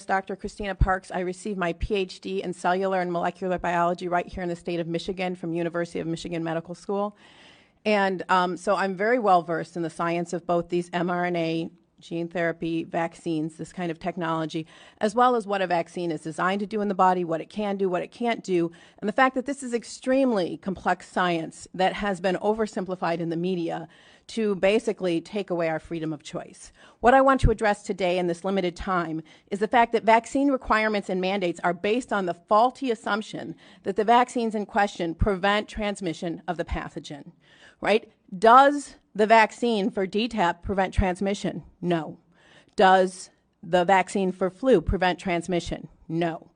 Dr. Christina Parks. I received my PhD in cellular and molecular biology right here in the state of Michigan from University of Michigan Medical School. And so I'm very well versed in the science of both these mRNA gene therapy vaccines, this kind of technology, as well as what a vaccine is designed to do in the body, what it can do, what it can't do, and the fact that this is extremely complex science that has been oversimplified in the media to basically take away our freedom of choice. What I want to address today in this limited time is the fact that vaccine requirements and mandates are based on the faulty assumption that the vaccines in question prevent transmission of the pathogen, right? Does the vaccine for DTaP prevent transmission? No. Does the vaccine for flu prevent transmission? No.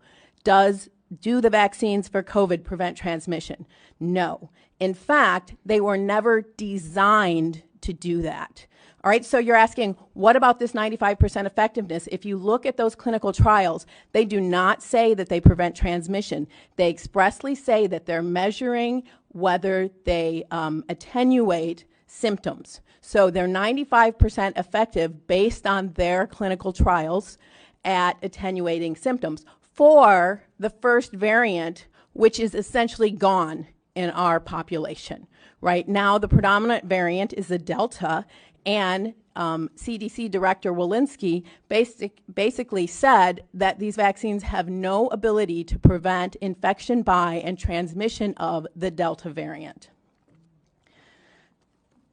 Do the vaccines for COVID prevent transmission? No. In fact, they were never designed to do that. All right, so you're asking, what about this 95% effectiveness? If you look at those clinical trials, they do not say that they prevent transmission. They expressly say that they're measuring whether they attenuate symptoms. So they're 95% effective based on their clinical trials at attenuating symptoms for the first variant, which is essentially gone in our population. Right now, the predominant variant is the Delta, and CDC Director Walensky basically said that these vaccines have no ability to prevent infection by and transmission of the Delta variant.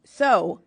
So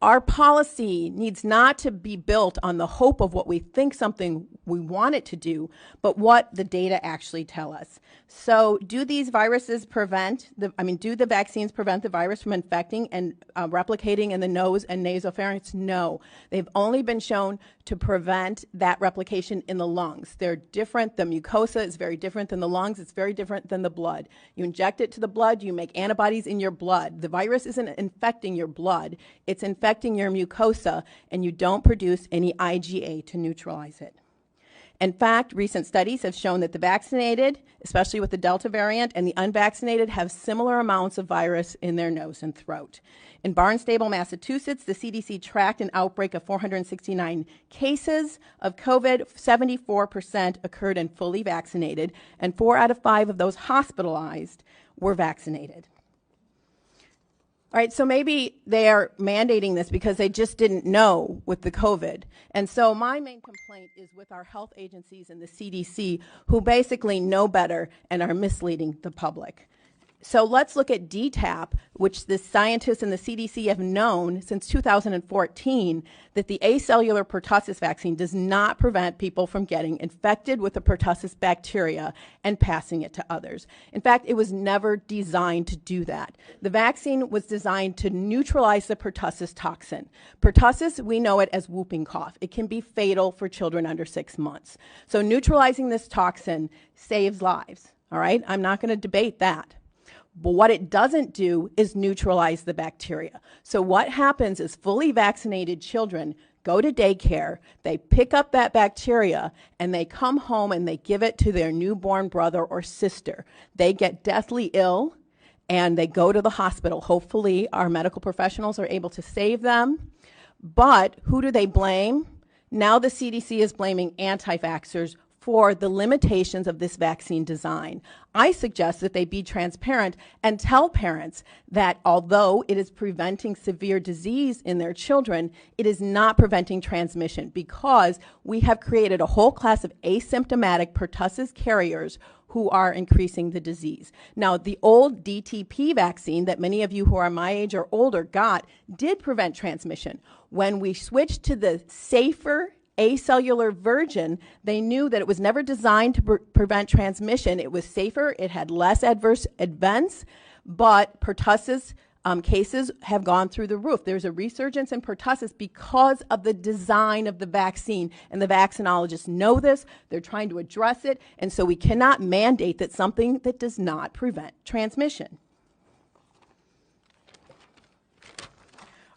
our policy needs not to be built on the hope of what we think something we want it to do, but what the data actually tell us. So do these viruses prevent, do the vaccines prevent the virus from infecting and replicating in the nose and nasopharynx? No. They've only been shown to prevent that replication in the lungs. They're different. The mucosa is very different than the lungs. It's very different than the blood. You inject it to the blood, you make antibodies in your blood. The virus isn't infecting your blood. It's infecting your mucosa, and you don't produce any IgA to neutralize it. In fact, recent studies have shown that the vaccinated, especially with the Delta variant, and the unvaccinated have similar amounts of virus in their nose and throat. In Barnstable, Massachusetts, the CDC tracked an outbreak of 469 cases of COVID. 74% occurred in fully vaccinated, and 4 out of 5 of those hospitalized were vaccinated. All right, so maybe they are mandating this because they just didn't know with the COVID. And so my main complaint is with our health agencies and the CDC, who basically know better and are misleading the public. So let's look at DTaP, which the scientists and the CDC have known since 2014 that the acellular pertussis vaccine does not prevent people from getting infected with the pertussis bacteria and passing it to others. In fact, it was never designed to do that. The vaccine was designed to neutralize the pertussis toxin. Pertussis, we know it as whooping cough. It can be fatal for children under 6 months. So neutralizing this toxin saves lives, all right? I'm not going to debate that. But what it doesn't do is neutralize the bacteria. So what happens is fully vaccinated children go to daycare, they pick up that bacteria, and they come home and they give it to their newborn brother or sister. They get deathly ill, and they go to the hospital. Hopefully, our medical professionals are able to save them. But who do they blame? Now the CDC is blaming anti-vaxxers for the limitations of this vaccine design. I suggest that they be transparent and tell parents that although it is preventing severe disease in their children, it is not preventing transmission because we have created a whole class of asymptomatic pertussis carriers who are increasing the disease. Now, the old DTP vaccine that many of you who are my age or older got did prevent transmission. When we switched to the safer acellular version, they knew that it was never designed to prevent transmission. It was safer, it had less adverse events, but pertussis cases have gone through the roof. There's a resurgence in pertussis because of the design of the vaccine, and the vaccinologists know this. They're trying to address it, and so we cannot mandate that something that does not prevent transmission.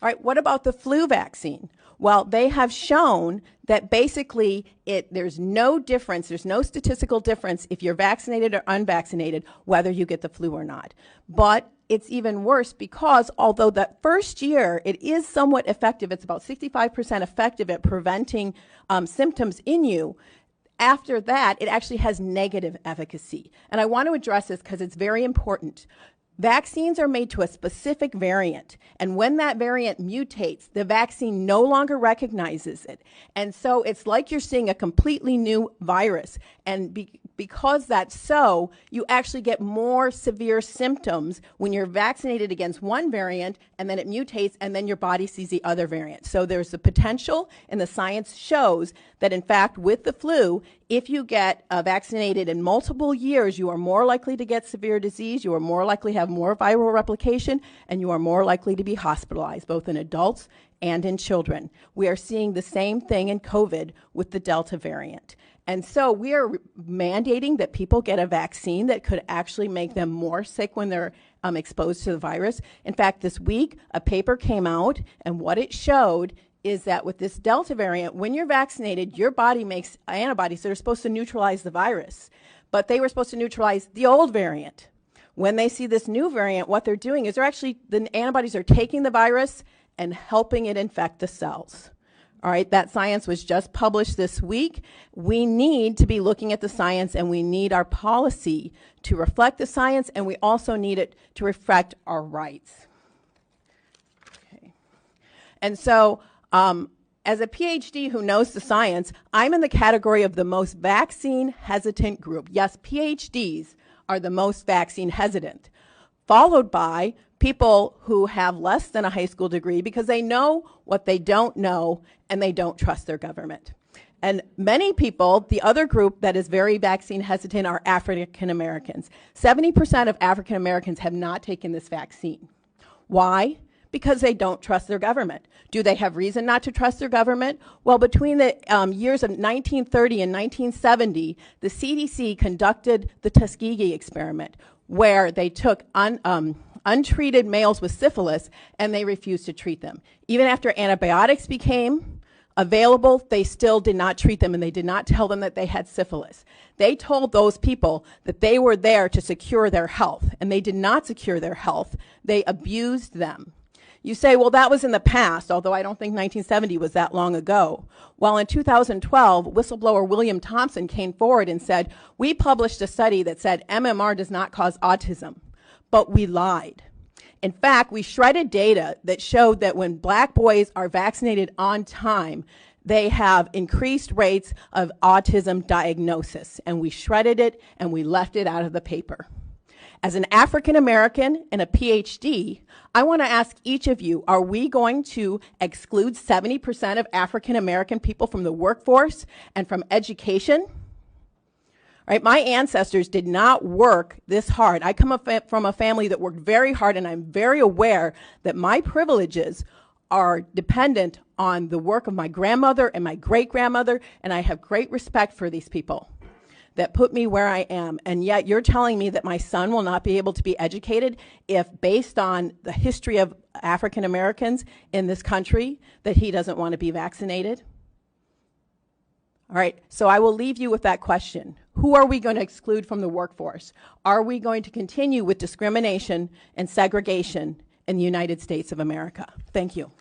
All right, what about the flu vaccine? Well, they have shown that basically there's no difference, there's no statistical difference if you're vaccinated or unvaccinated, whether you get the flu or not. But it's even worse because although that first year it is somewhat effective, it's about 65% effective at preventing symptoms in you, after that, it actually has negative efficacy. And I want to address this because it's very important. Vaccines are made to a specific variant, and when that variant mutates, the vaccine no longer recognizes it. And so it's like you're seeing a completely new virus. And because that's so, you actually get more severe symptoms when you're vaccinated against one variant, and then it mutates, and then your body sees the other variant. So there's the potential, and the science shows that, in fact, with the flu, if you get vaccinated in multiple years, you are more likely to get severe disease, you are more likely to have more viral replication, and you are more likely to be hospitalized, both in adults and in children. We are seeing the same thing in COVID with the Delta variant. And so we are mandating that people get a vaccine that could actually make them more sick when they're exposed to the virus. In fact, this week, a paper came out, and what it showed is that with this Delta variant, when you're vaccinated, your body makes antibodies that are supposed to neutralize the virus. But they were supposed to neutralize the old variant. When they see this new variant, what they're doing is the antibodies are taking the virus and helping it infect the cells. All right, that science was just published this week. We need to be looking at the science, and we need our policy to reflect the science, and we also need it to reflect our rights. Okay. And so, as a PhD who knows the science, I'm in the category of the most vaccine hesitant group. Yes, PhDs are the most vaccine hesitant, followed by people who have less than a high school degree because they know what they don't know and they don't trust their government. And many people, the other group that is very vaccine hesitant are African Americans. 70% of African Americans have not taken this vaccine. Why? Because they don't trust their government. Do they have reason not to trust their government? Well, between the years of 1930 and 1970, the CDC conducted the Tuskegee experiment, where they took untreated males with syphilis and they refused to treat them. Even after antibiotics became available, they still did not treat them, and they did not tell them that they had syphilis. They told those people that they were there to secure their health, and they did not secure their health. They abused them. You say, well, that was in the past, although I don't think 1970 was that long ago. Well, in 2012, whistleblower William Thompson came forward and said, we published a study that said MMR does not cause autism, but we lied. In fact, we shredded data that showed that when black boys are vaccinated on time, they have increased rates of autism diagnosis, and we shredded it and we left it out of the paper. As an African American and a PhD, I want to ask each of you, are we going to exclude 70% of African American people from the workforce and from education? Right? My ancestors did not work this hard. I come from a family that worked very hard, and I'm very aware that my privileges are dependent on the work of my grandmother and my great-grandmother, and I have great respect for these people that put me where I am. And yet you're telling me that my son will not be able to be educated if, based on the history of African Americans in this country, that he doesn't want to be vaccinated? All right, so I will leave you with that question. Who are we going to exclude from the workforce? Are we going to continue with discrimination and segregation in the United States of America? Thank you.